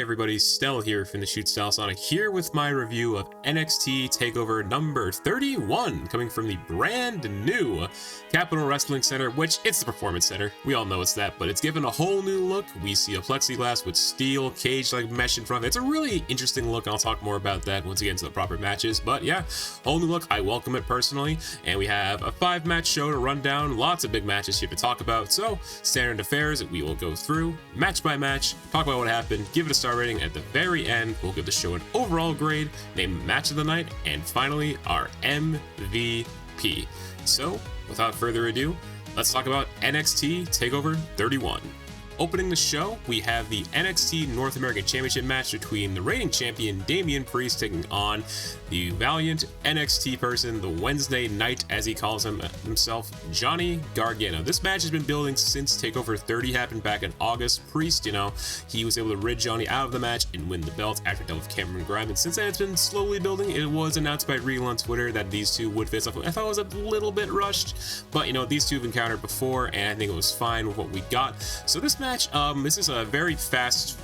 everybody, Stel here from the Shoot Style Sauna, here with my review of NXT TakeOver number 31, coming from the brand new Capitol Wrestling Center, which it's the Performance Center. We all know it's that, but it's given a whole new look. We see a plexiglass with steel cage-like mesh in front of it. It's a really interesting look, and I'll talk more about that once we get into the proper matches. But yeah, whole new look. I welcome it personally, and we have a 5-match show to run down. Lots of big matches here to talk about. So standard affairs, we will go through match by match, talk about what happened, give it a star rating. At the very end, we'll give the show an overall grade, name match of the night, and finally our MVP. So without further ado, let's talk about NXT TakeOver 31. Opening the show, we have the NXT North American Championship match between the reigning champion Damian Priest taking on the valiant NXT person, the Wednesday Knight, as he calls himself, Johnny Gargano. This match has been building since TakeOver 30 happened back in August. Priest, he was able to rid Johnny out of the match and win the belt after he dealt with Cameron Grimes. And since then, it's been slowly building. It was announced by Regal on Twitter that these two would face off. I thought it was a little bit rushed, but these two have encountered before, and I think it was fine with what we got. So this match, this is a very fast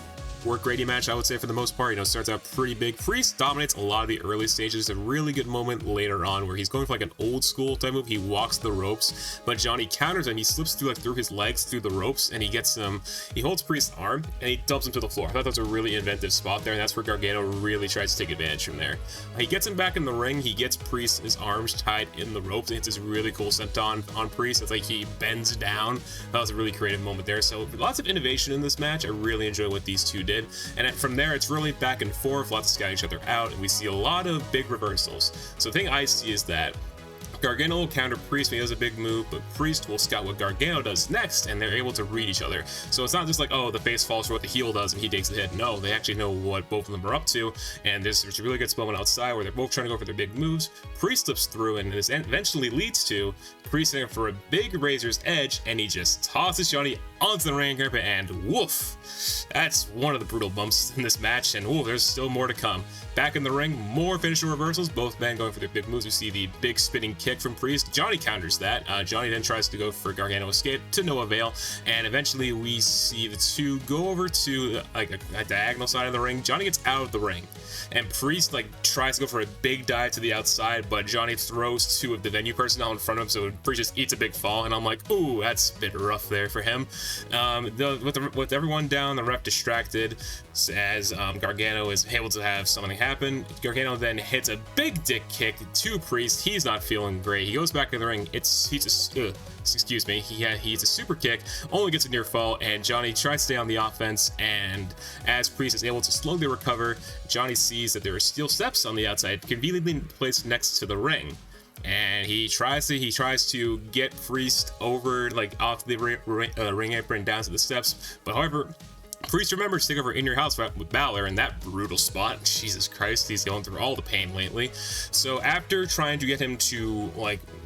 work ready match, I would say, for the most part. Starts out pretty big. Priest dominates a lot of the early stages. A really good moment later on where he's going for like an old school type move. He walks the ropes, but Johnny counters and he slips through his legs through the ropes, and he holds Priest's arm and he dumps him to the floor. I thought that was a really inventive spot there, and that's where Gargano really tries to take advantage from there. He gets him back in the ring. He gets Priest, his arms tied in the ropes, and it's this really cool senton on Priest. It's like he bends down. That was a really creative moment there. So lots of innovation in this match. I really enjoy what these two did. And from there, it's really back and forth, lots of scouting each other out, and we see a lot of big reversals. So the thing I see is that Gargano will counter Priest when he does a big move, but Priest will scout what Gargano does next, and they're able to read each other. So it's not just like, oh, the face falls for what the heel does and he takes the hit. No, they actually know what both of them are up to, and there's a really good spot outside where they're both trying to go for their big moves. Priest slips through, and this eventually leads to Priest in for a big razor's edge, and he just tosses Johnny onto the ring carpet, and woof! That's one of the brutal bumps in this match, and there's still more to come. Back in the ring, more finishing reversals, both men going for their big moves. We see the big spinning kick from Priest. Johnny counters that. Johnny then tries to go for Gargano escape to no avail, and eventually we see the two go over to a diagonal side of the ring. Johnny gets out of the ring, and Priest tries to go for a big dive to the outside, but Johnny throws two of the venue personnel in front of him, so Priest just eats a big fall, and I'm like, ooh, that's a bit rough there for him. With everyone down, the ref distracted as Gargano is able to have something happen. Gargano then hits a big dick kick to Priest. He's not feeling great. He goes back in the ring. He hits a super kick, only gets a near fall, and Johnny tries to stay on the offense, and as Priest is able to slowly recover, Johnny sees that there are steel steps on the outside conveniently placed next to the ring, and he tries to get Priest over off the ring apron down to the steps, but however, Priest remembers to take over In Your House with Balor in that brutal spot. Jesus Christ, he's going through all the pain lately. So after trying to get him to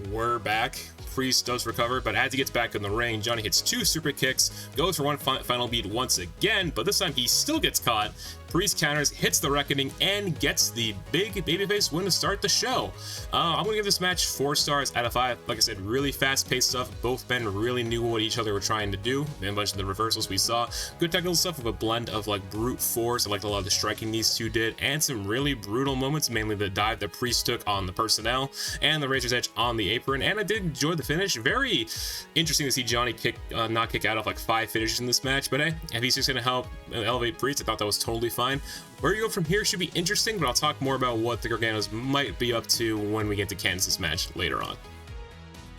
whir back, Priest does recover, but as he gets back in the ring, Johnny hits two super kicks, goes for one final beat once again, but this time he still gets caught. Priest counters, hits the Reckoning, and gets the big babyface win to start the show. I'm going to give this match 4 stars out of 5. Like I said, really fast-paced stuff. Both men really knew what each other were trying to do. And a bunch of the reversals we saw. Good technical stuff with a blend of brute force. I liked a lot of the striking these two did, and some really brutal moments, mainly the dive that Priest took on the personnel and the Razor's Edge on the apron. And I did enjoy the finish. Very interesting to see Johnny not kick out of 5 finishes in this match. But hey, if he's just going to help elevate Priest, I thought that was totally fine. Where you go from here should be interesting, but I'll talk more about what the Garganos might be up to when we get to Candice's match later on.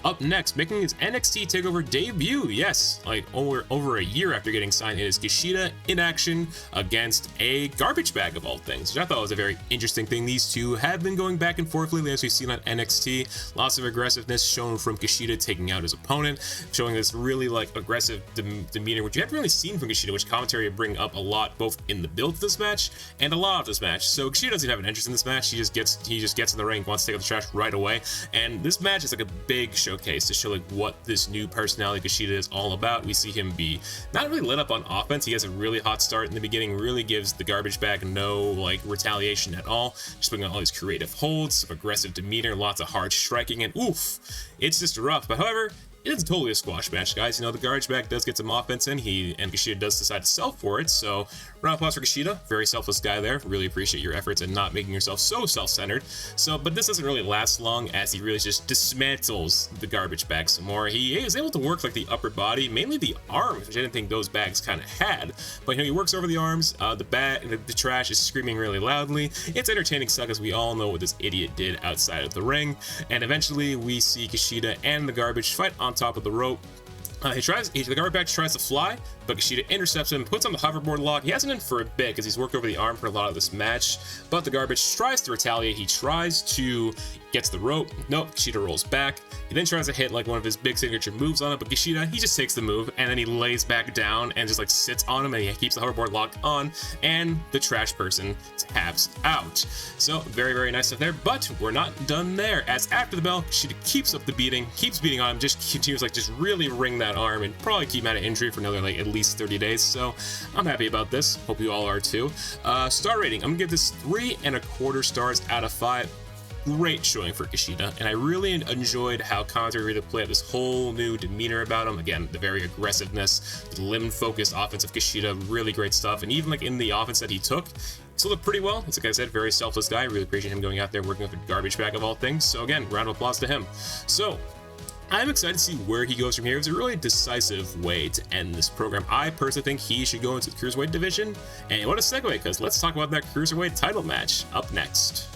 Up next, making his NXT TakeOver debut, yes, over a year after getting signed, it is KUSHIDA in action against a garbage bag of all things, which I thought was a very interesting thing. These two have been going back and forth lately, as we've seen on NXT. Lots of aggressiveness shown from KUSHIDA taking out his opponent, showing this really aggressive demeanor, which you haven't really seen from KUSHIDA, which commentary bring up a lot, both in the build to this match and a lot of this match. So KUSHIDA doesn't have an interest in this match. He just gets in the ring, wants to take out the trash right away, and this match is a big showcase to show what this new personality KUSHIDA is all about. We see him be not really lit up on offense. He has a really hot start in the beginning, really gives the garbage bag no retaliation at all, just putting on all these creative holds, some aggressive demeanor, lots of hard striking, and oof, it's just rough. But however, it is totally a squash match, guys. You know, the garbage bag does get some offense in. And KUSHIDA does decide to sell for it. So round of applause for KUSHIDA. Very selfless guy there. Really appreciate your efforts and not making yourself so self-centered. So, but this doesn't really last long as he really just dismantles the garbage bag some more. He is able to work like the upper body, mainly the arms, which I didn't think those bags kind of had. But you know, he works over the arms. The trash is screaming really loudly. It's entertaining stuff, as we all know what this idiot did outside of the ring. And eventually we see KUSHIDA and the garbage fight on top of the rope. The garbage bag tries to fly, but KUSHIDA intercepts him, puts on the hoverboard lock. He hasn't been for a bit because he's worked over the arm for a lot of this match, but the garbage tries to retaliate. He tries to get to the rope. Nope, KUSHIDA rolls back. He then tries to hit like one of his big signature moves on it, but KUSHIDA, he just takes the move and then he lays back down and just like sits on him, and he keeps the hoverboard locked on, and the trash person taps out. So very, very nice stuff there, but we're not done there, as after the bell, KUSHIDA keeps up the beating, keeps beating on him, just continues like just really wring that arm and probably keep him out of injury for another like at least 30 days. So I'm happy about this. Hope you all are too. Star rating, I'm gonna give this 3.25 stars out of 5. Great showing for KUSHIDA, and I really enjoyed how commentary really played this whole new demeanor about him. Again, the very aggressiveness, the limb-focused offense of KUSHIDA, really great stuff. And even like in the offense that he took, still looked pretty well. It's like I said, very selfless guy. I really appreciate him going out there working with a garbage bag of all things. So again, round of applause to him. So I'm excited to see where he goes from here. It's a really decisive way to end this program. I personally think he should go into the Cruiserweight division. And what a segue, because let's talk about that Cruiserweight title match up next.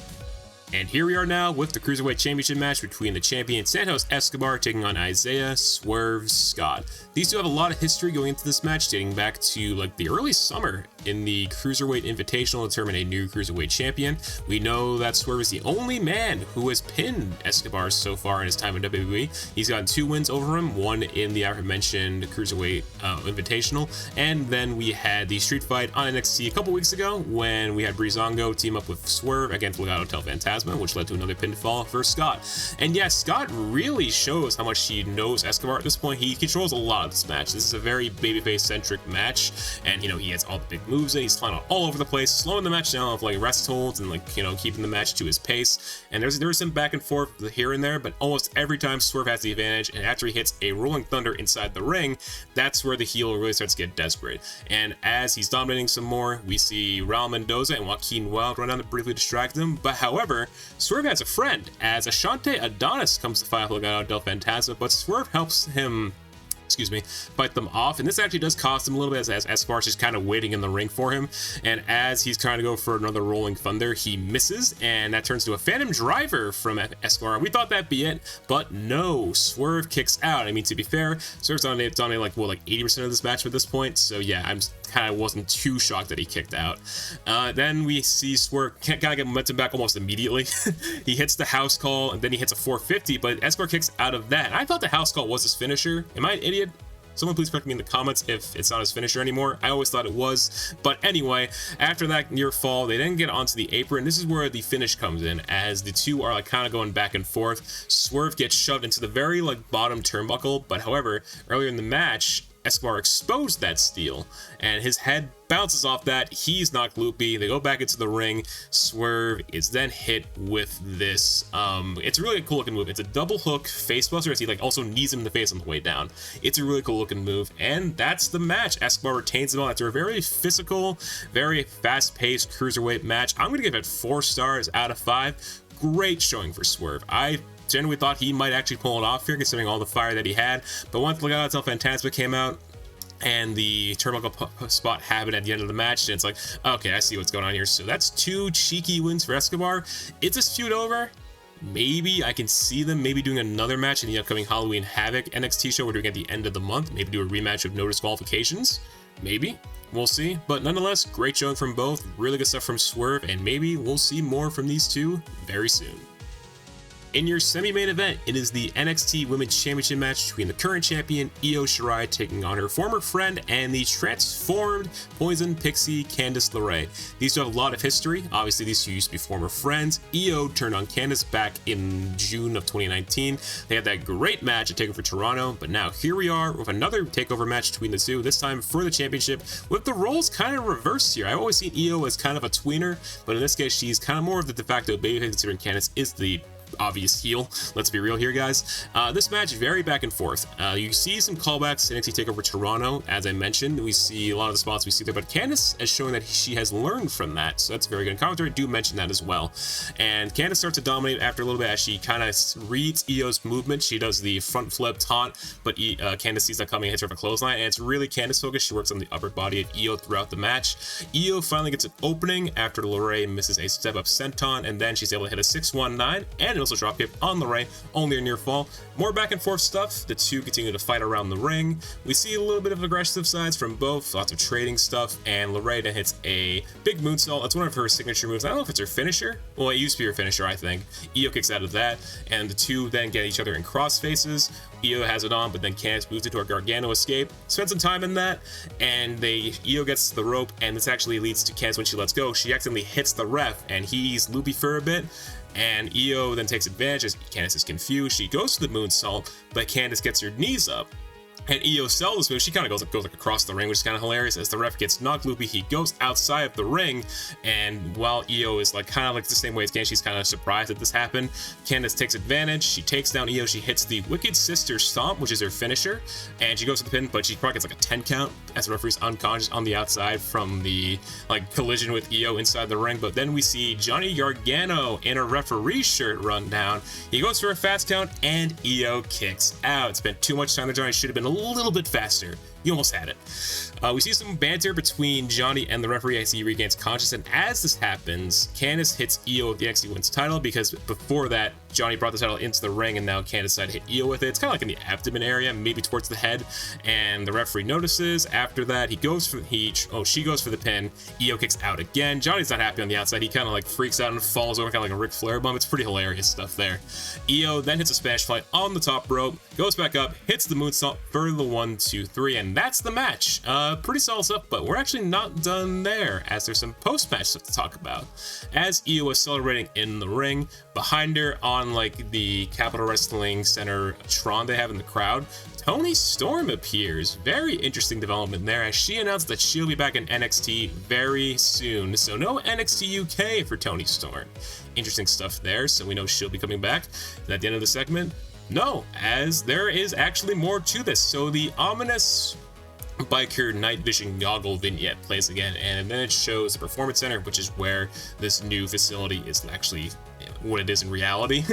And here we are now with the Cruiserweight Championship match between the champion Santos Escobar taking on Isaiah Swerve Scott. These two have a lot of history going into this match, dating back to like the early summer in the Cruiserweight Invitational to determine a new Cruiserweight champion. We know that Swerve is the only man who has pinned Escobar so far in his time in WWE. He's gotten 2 wins over him, one in the aforementioned Cruiserweight Invitational, and then we had the street fight on NXT a couple weeks ago when we had Breezango team up with Swerve against Legado del Fantasma, which led to another pinfall for Scott. And yes, Scott really shows how much he knows Escobar at this point. He controls a lot of this match. This is a very babyface-centric match, and you know, he has all the big moves in. He's flying all over the place, slowing the match down with like rest holds and like, you know, keeping the match to his pace. And there's some back and forth here and there, but almost every time Swerve has the advantage, and after he hits a Rolling Thunder inside the ring, that's where the heel really starts to get desperate. And as he's dominating some more, we see Raul Mendoza and Joaquin Wilde run down to briefly distract him. But however, Swerve has a friend, as Ashante Adonis comes to fight Legado del Fantasma, but Swerve helps him, fight them off, and this actually does cost him a little bit as Escobar's just kind of waiting in the ring for him. And as he's trying to go for another Rolling Thunder, he misses, and that turns to a Phantom Driver from Escobar. We thought that'd be it, but no, Swerve kicks out. I mean, to be fair, Swerve's on like 80% of this match at this point, so yeah, I'm kind of wasn't too shocked that he kicked out. Then we see Swerve kind of get momentum back almost immediately. He hits the house call, and then he hits a 450, but Escobar kicks out of that. And I thought the house call was his finisher. Am I an idiot? Someone please correct me in the comments if it's not his finisher anymore. I always thought it was. But anyway, after that near fall, they then get onto the apron. This is where the finish comes in, as the two are like kind of going back and forth. Swerve gets shoved into the very like bottom turnbuckle, but however, earlier in the match, Escobar exposed that steel, and his head bounces off that. He's knocked loopy. They go back into the ring. Swerve is then hit with this. It's a really cool looking move. It's a double hook face buster as he like also knees him in the face on the way down. It's a really cool looking move, and that's the match. Escobar retains it all after a very physical, very fast-paced Cruiserweight match. I'm gonna give it 4 stars out of 5. Great showing for Swerve. I genuinely thought he might actually pull it off here, considering all the fire that he had. But once Legado del Fantasma came out and the turnbuckle spot happened at the end of the match, and it's like, okay, I see what's going on here. So that's 2 cheeky wins for Escobar. Is this feud over? Maybe. I can see them maybe doing another match in the upcoming Halloween Havoc NXT show we're doing at the end of the month. Maybe do a rematch of no disqualifications. Maybe. We'll see. But nonetheless, great showing from both. Really good stuff from Swerve, and maybe we'll see more from these two very soon. In your semi-main event, it is the NXT Women's Championship match between the current champion Io Shirai taking on her former friend and the transformed Poison Pixie Candice LeRae. These two have a lot of history. Obviously, these two used to be former friends. Io turned on Candice back in June of 2019. They had that great match at TakeOver Toronto, but now here we are with another TakeOver match between the two, this time for the championship, with the roles kind of reversed here. I've always seen Io as kind of a tweener, but in this case, she's kind of more of the de facto babyface, considering Candice is the obvious heel. Let's be real here, guys. This match, very back and forth. You see some callbacks to NXT TakeOver Toronto, as I mentioned. We see a lot of the spots we see there, but Candice is showing that she has learned from that, so that's very good. Commentary do mention that as well. And Candice starts to dominate after a little bit as she kind of reads Io's movement. She does the front flip taunt, but Candice sees that coming and hits her with a clothesline, and it's really Candice focused. She works on the upper body of Io throughout the match. Io finally gets an opening after LeRae misses a step-up senton, and then she's able to hit a 619 and also dropkick on LeRae, only a near fall. More back and forth stuff. The two continue to fight around the ring. We see a little bit of aggressive sides from both, lots of trading stuff, and LeRae then hits a big moonsault. That's one of her signature moves. I don't know if it's her finisher. Well, it used to be her finisher, I think. Io kicks out of that, and the two then get each other in cross faces. Io has it on, but then Candice moves into a Gargano escape. Spend some time in that, and Io gets the rope, and this actually leads to Candice when she lets go. She accidentally hits the ref, and he's loopy for a bit. And Io then takes advantage as Candice is confused. She goes to the moonsault, but Candice gets her knees up. And Io sells this move. She kind of goes like across the ring, which is kind of hilarious. As the ref gets knocked loopy, he goes outside of the ring, and while Io is like kind of like the same way as Candice, she's kind of surprised that this happened. Candice takes advantage. She takes down Io. She hits the Wicked Sister Stomp, which is her finisher, and she goes to the pin, but she probably gets like a 10 count as the referee's unconscious on the outside from the like collision with Io inside the ring. But then we see Johnny Gargano in a referee shirt run down. He goes for a fast count, and Io kicks out. Spent too much time there. Johnny should have been a little bit faster. You almost had it. We see some banter between Johnny and the referee as he regains consciousness, and as this happens, Candice hits Io with the NXT Women's title, because before that, Johnny brought the title into the ring, and now Candice decided to hit Io with it. It's kind of like in the abdomen area, maybe towards the head, and the referee notices. After that, she goes for the pin. Io kicks out again. Johnny's not happy on the outside. He kind of like freaks out and falls over, kind of like a Ric Flair bump. It's pretty hilarious stuff there. Io then hits a Spanish fly on the top rope, goes back up, hits the moonsault for the 1, 2, 3, and that's the match. Pretty solid stuff, but we're actually not done there, as there's some post-match stuff to talk about. As Io was celebrating in the ring, behind her on like the Capitol Wrestling Center Tron they have in the crowd, Toni Storm appears. Very interesting development there, as she announced that she'll be back in NXT very soon. So no NXT UK for Toni Storm. Interesting stuff there, so we know she'll be coming back. And at the end of the segment, no, as there is actually more to this. So the ominous biker night vision goggle vignette plays again, and then it shows the Performance Center, which is where this new facility is actually what it is in reality.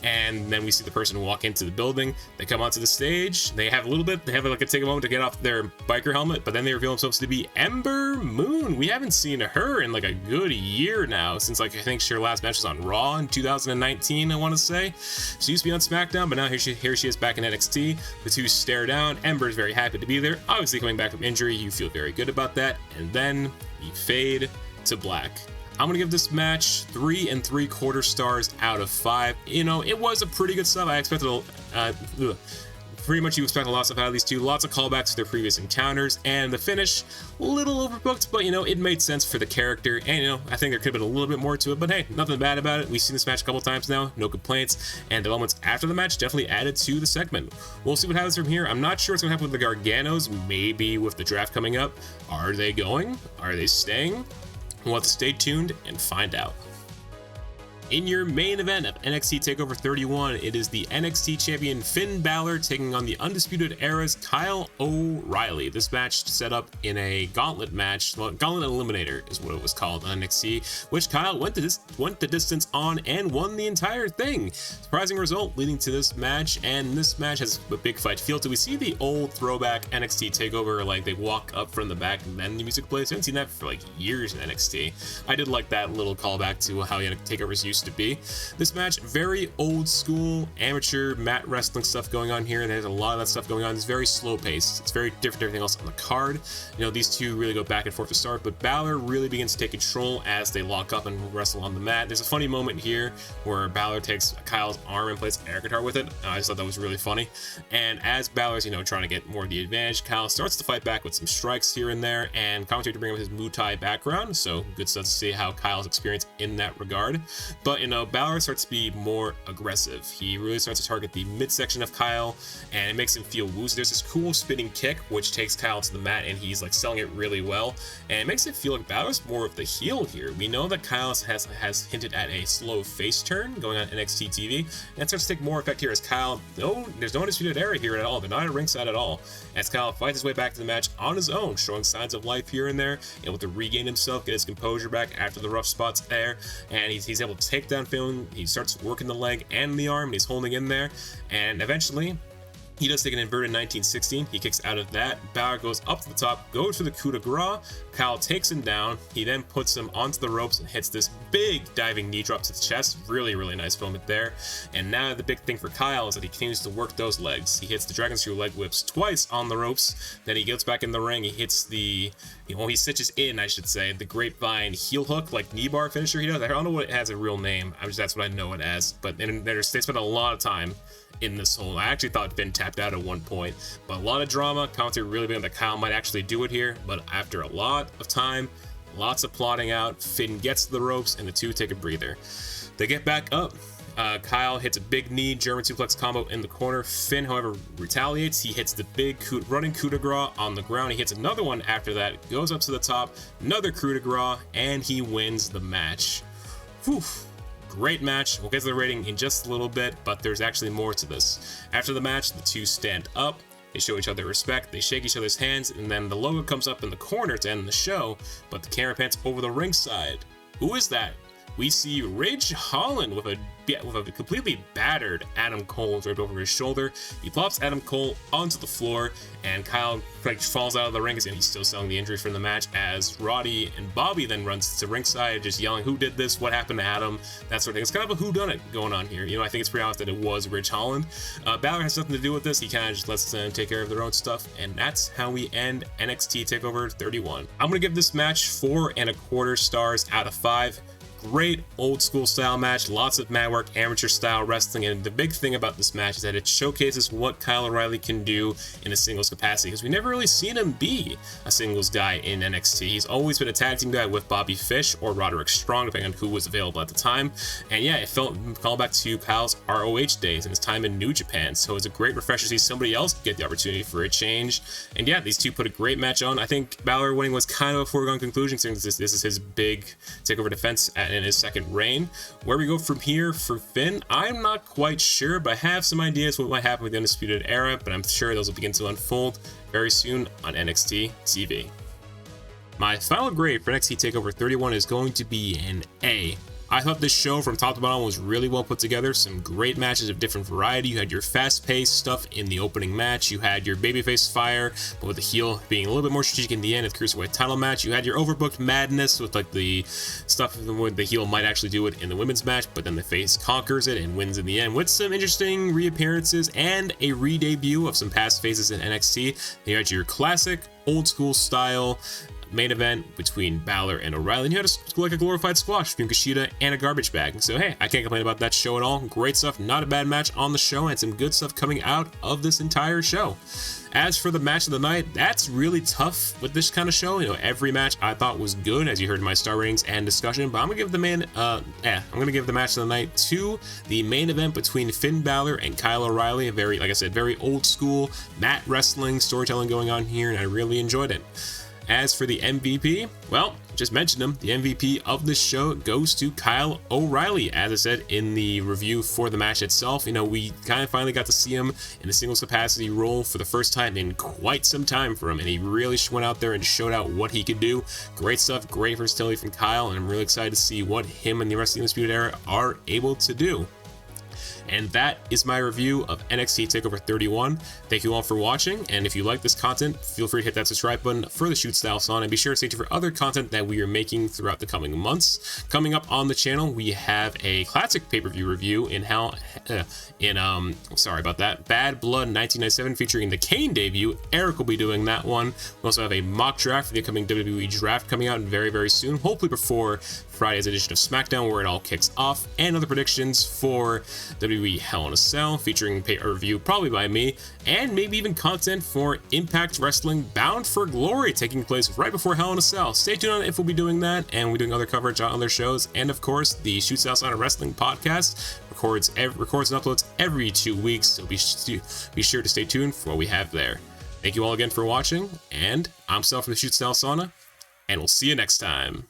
And then we see the person walk into the building. They come onto the stage. They have like take a moment to get off their biker helmet, but then they reveal themselves to be Ember Moon. We haven't seen her in like a good year now, since like I think her last match was on Raw in 2019, I want to say. She used to be on SmackDown, but now here she is back in NXT. The two stare down. Ember is very happy to be there, obviously coming back from injury. You feel very good about that, and then you fade to black. I'm gonna give this match 3 3/4 stars out of 5. You know, it was a pretty good sub. I expected pretty much you expect a lot of stuff out of these two. Lots of callbacks to their previous encounters, and the finish, a little overbooked, but you know, it made sense for the character, and you know, I think there could have been a little bit more to it, but hey, nothing bad about it. We've seen this match a couple times now, no complaints, and developments after the match definitely added to the segment. We'll see what happens from here. I'm not sure what's gonna happen with the Garganos, maybe with the draft coming up. Are they going? Are they staying? We'll have to stay tuned and find out. In your main event of NXT TakeOver 31, it is the NXT champion Finn Balor taking on the Undisputed Era's Kyle O'Reilly. This match set up in a gauntlet match. Well, Gauntlet Eliminator is what it was called on NXT, which Kyle went the distance on and won the entire thing. Surprising result leading to this match, and this match has a big fight feel to. We see the old throwback NXT TakeOver, like they walk up from the back and then the music plays. I haven't seen that for like years in NXT. I did like that little callback to how TakeOvers used to be. This match, very old school amateur mat wrestling stuff going on here. There's a lot of that stuff going on. It's very slow paced. It's very different than everything else on the card. You know, these two really go back and forth to start, but Balor really begins to take control as they lock up and wrestle on the mat. There's a funny moment here where Balor takes Kyle's arm and plays air guitar with it. I just thought that was really funny. And as Balor's, you know, trying to get more of the advantage, Kyle starts to fight back with some strikes here and there, and commentary to bring up his Muay Thai background. So good stuff to see how Kyle's experience in that regard. But, you know, Balor starts to be more aggressive. He really starts to target the midsection of Kyle, and it makes him feel woozy. There's this cool spinning kick, which takes Kyle to the mat, and he's like selling it really well. And it makes it feel like Balor's more of the heel here. We know that Kyle has hinted at a slow face turn going on NXT TV. And that starts to take more effect here as Kyle, there's no Undisputed Era here at all. They're not at ringside at all. As Kyle fights his way back to the match on his own, showing signs of life here and there, able to regain himself, get his composure back after the rough spots there, and he's able to take down Finn. He starts working the leg and the arm, and he's holding in there, and eventually he does take an inverted 1916. He kicks out of that. Balor goes up to the top, goes for the coup de grace. Kyle takes him down. He then puts him onto the ropes and hits this big diving knee drop to the chest. Really, really nice moment there. And now the big thing for Kyle is that he continues to work those legs. He hits the Dragon Screw leg whips twice on the ropes. Then he gets back in the ring. He hits the, he stitches in, I should say, the grapevine heel hook, like knee bar finisher he does. I don't know what it has a real name. That's what I know it as. But they spent a lot of time in this whole. I actually thought Finn tapped out at one point, but a lot of drama. Commentary really big that Kyle might actually do it here, but after a lot of time, lots of plotting out, Finn gets to the ropes and the two take a breather. They get back up. Kyle hits a big knee German suplex combo in the corner. Finn, however, retaliates. He hits the big running coup de grace on the ground. He hits another one after that, goes up to the top, another coup de grace, and he wins the match. Whew. Great match. We'll get to the rating in just a little bit, but there's actually more to this. After the match, the two stand up, they show each other respect, they shake each other's hands, and then the logo comes up in the corner to end the show, but the camera pans over the ringside. Who is that? We see Ridge Holland with a completely battered Adam Cole draped over his shoulder. He plops Adam Cole onto the floor, and Kyle falls out of the ring, and he's still selling the injuries from the match, as Roddy and Bobby then runs to ringside, just yelling, "Who did this? What happened to Adam?" That sort of thing. It's kind of a whodunit going on here. I think it's pretty obvious that it was Ridge Holland. Balor has nothing to do with this. He kind of just lets them take care of their own stuff, and that's how we end NXT TakeOver 31. I'm going to give this match 4.25 stars out of 5. Great old school style match, lots of mat work, amateur style wrestling, and the big thing about this match is that it showcases what Kyle O'Reilly can do in a singles capacity, because we never really seen him be a singles guy in NXT. He's always been a tag team guy with Bobby Fish or Roderick Strong, depending on who was available at the time. And yeah, it felt call back to Kyle's ROH days and his time in New Japan, so it's a great refresher to see somebody else get the opportunity for a change. And yeah, these two put a great match on. I think Balor winning was kind of a foregone conclusion, since this is his big takeover defense in his second reign. Where we go from here for Finn, I'm not quite sure, but I have some ideas what might happen with the Undisputed Era, but I'm sure those will begin to unfold very soon on NXT TV. My final grade for NXT TakeOver 31 is going to be an A. I thought this show from top to bottom was really well put together. Some great matches of different variety. You had your fast-paced stuff in the opening match. You had your babyface fire, but with the heel being a little bit more strategic in the end of the Cruiserweight title match. You had your overbooked madness with like the stuff where the heel might actually do it in the women's match, but then the face conquers it and wins in the end with some interesting reappearances and a re-debut of some past faces in NXT. You had your classic old school style main event between Balor and O'Reilly, and you had a glorified squash between Kushida and a garbage bag. So hey, I can't complain about that show at all. Great stuff, not a bad match on the show, and some good stuff coming out of this entire show. As for the match of the night, that's really tough with this kind of show. Every match I thought was good, as you heard in my star ratings and discussion, but I'm gonna give the match of the night to the main event between Finn Balor and Kyle O'Reilly. A very, like I said, very old school mat wrestling storytelling going on here, and I really enjoyed it. As for the MVP, well, just mentioned him. The MVP of this show goes to Kyle O'Reilly. As I said in the review for the match itself, we kind of finally got to see him in a singles capacity role for the first time in quite some time for him, and he really went out there and showed out what he could do. Great stuff, great versatility from Kyle, and I'm really excited to see what him and the rest of the Undisputed Era are able to do. And that is my review of NXT TakeOver 31. Thank you all for watching, and if you like this content, feel free to hit that subscribe button for the Shoot Style Sauna, and be sure to stay tuned for other content that we are making throughout the coming months. Coming up on the channel, we have a classic pay-per-view review sorry about that, Bad Blood 1997 featuring the Kane debut. Eric will be doing that one. We also have a mock draft for the upcoming WWE draft coming out very, very soon, hopefully before Friday's edition of SmackDown, where it all kicks off, and other predictions for WWE Hell in a Cell, featuring pay-per-view probably by me, and maybe even content for Impact Wrestling Bound for Glory, taking place right before Hell in a Cell. Stay tuned on if we'll be doing that, and we'll be doing other coverage on other shows, and of course, the Shoot Style Sauna Wrestling podcast records and uploads every 2 weeks, so be sure to stay tuned for what we have there. Thank you all again for watching, and I'm Stel from the Shoot Style Sauna, and we'll see you next time.